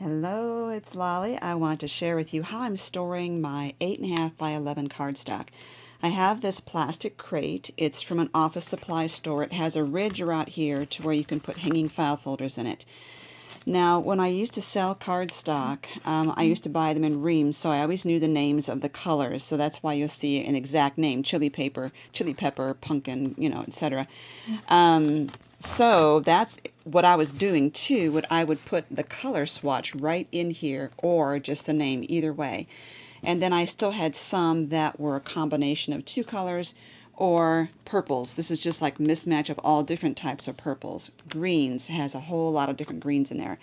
Hello, it's Lolly. I want to share with you how I'm storing my 8.5 by 11 cardstock. I have this plastic crate. It's from an office supply store. It has a ridge around here to where you can put hanging file folders in it. Now, when I used to sell cardstock, I used to buy them in reams, so I always knew the names of the colors. So that's why you'll see an exact name: chili pepper, pumpkin, etc. So that's what I was doing too. I would put the color swatch right in here, or just the name, either way. And then I still had some that were a combination of two colors or purples. This is just like mismatch of all different types of purples. Greens has a whole lot of different greens in there.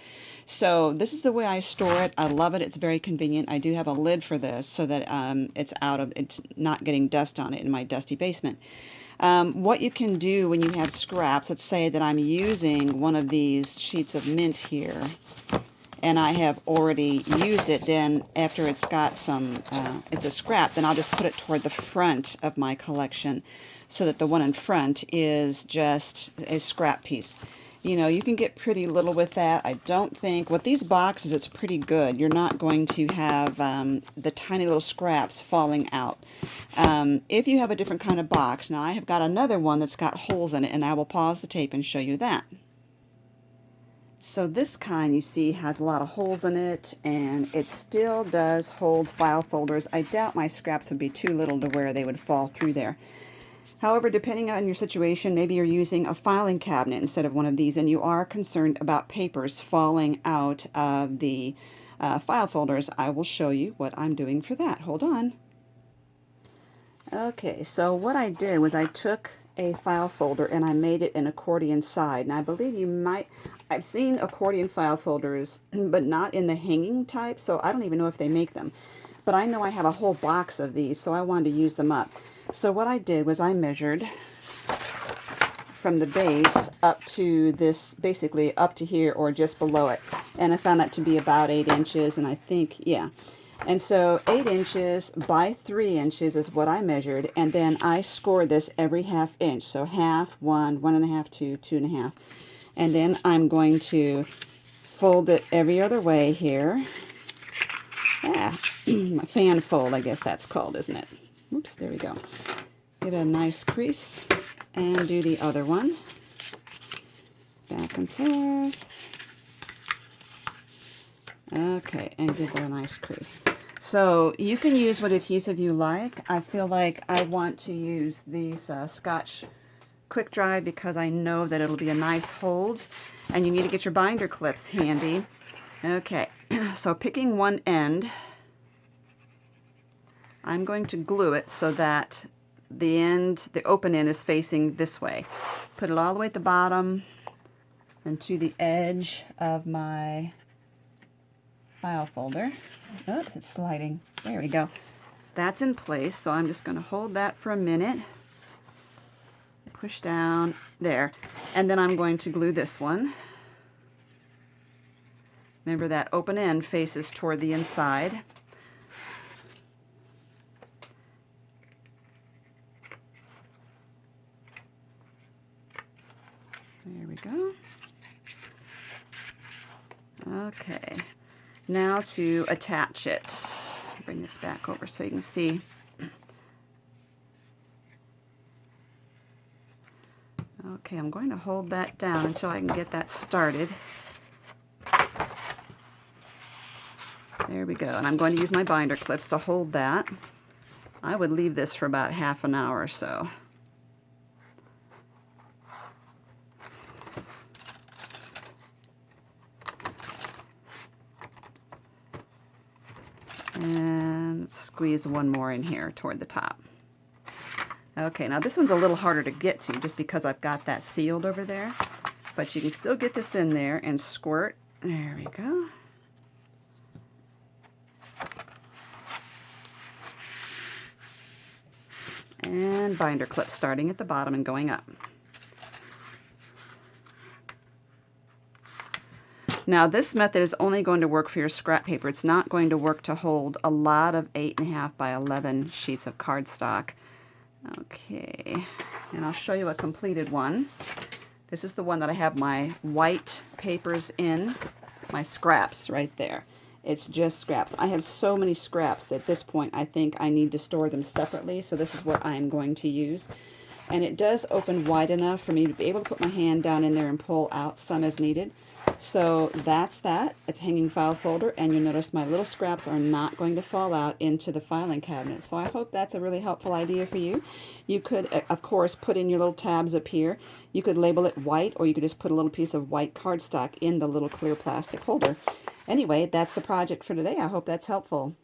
So this is the way I store it. I love it. It's very convenient. I do have a lid for this so that it's not getting dust on it in my dusty basement. What you can do when you have scraps, let's say that I'm using one of these sheets of mint here and I have already used it, then after it's got it's a scrap, then I'll just put it toward the front of my collection so that the one in front is just a scrap piece. You can get pretty little with that. I don't think, with these boxes, it's pretty good. You're not going to have the tiny little scraps falling out. If you have a different kind of box, now I have got another one that's got holes in it, and I will pause the tape and show you that. So this kind, you see, has a lot of holes in it, and it still does hold file folders. I doubt my scraps would be too little to where they would fall through there. However, depending on your situation, maybe you're using a filing cabinet instead of one of these, and you are concerned about papers falling out of the file folders. I will show you what I'm doing for that. Hold on. Okay, so what I did was I took a file folder and I made it an accordion side. And I believe I've seen accordion file folders, but not in the hanging type, so I don't even know if they make them. But I know I have a whole box of these, so I wanted to use them up. So what I did was I measured from the base up to this, basically up to here or just below it. And I found that to be about 8 inches, and I think, yeah. And so 8 inches by 3 inches is what I measured, and then I scored this every half inch. So half, 1, 1.5, 2, 2.5. And then I'm going to fold it every other way here. Yeah, fan fold, I guess that's called, isn't it? Oops, there we go. Get a nice crease and do the other one. Back and forth. Okay, and give it a nice crease. So you can use what adhesive you like. I feel like I want to use these Scotch Quick Dry because I know that it'll be a nice hold, and you need to get your binder clips handy. Okay, so picking one end, I'm going to glue it so that the open end is facing this way. Put it all the way at the bottom and to the edge of my file folder. Oops, it's sliding. There we go. That's in place, so I'm just going to hold that for a minute. Push down there, and then I'm going to glue this one. Remember that open end faces toward the inside. There we go. Okay, now to attach it. Bring this back over so you can see. Okay, I'm going to hold that down until I can get that started. There we go, and I'm going to use my binder clips to hold that. I would leave this for about half an hour or so. And squeeze one more in here toward the top. Okay, now this one's a little harder to get to just because I've got that sealed over there, but you can still get this in there and squirt. There we go. And binder clip starting at the bottom and going up. Now this method is only going to work for your scrap paper. It's not going to work to hold a lot of 8.5 by 11 sheets of cardstock. Okay, and I'll show you a completed one. This is the one that I have my white papers in. my scraps right there. It's just scraps. I have so many scraps at this point I think I need to store them separately, so this is what I am going to use. And it does open wide enough for me to be able to put my hand down in there and pull out some as needed. So that's that. It's a hanging file folder, and you'll notice my little scraps are not going to fall out into the filing cabinet. So I hope that's a really helpful idea for you. You could, of course, put in your little tabs up here. You could label it white, or you could just put a little piece of white cardstock in the little clear plastic holder. Anyway, that's the project for today. I hope that's helpful.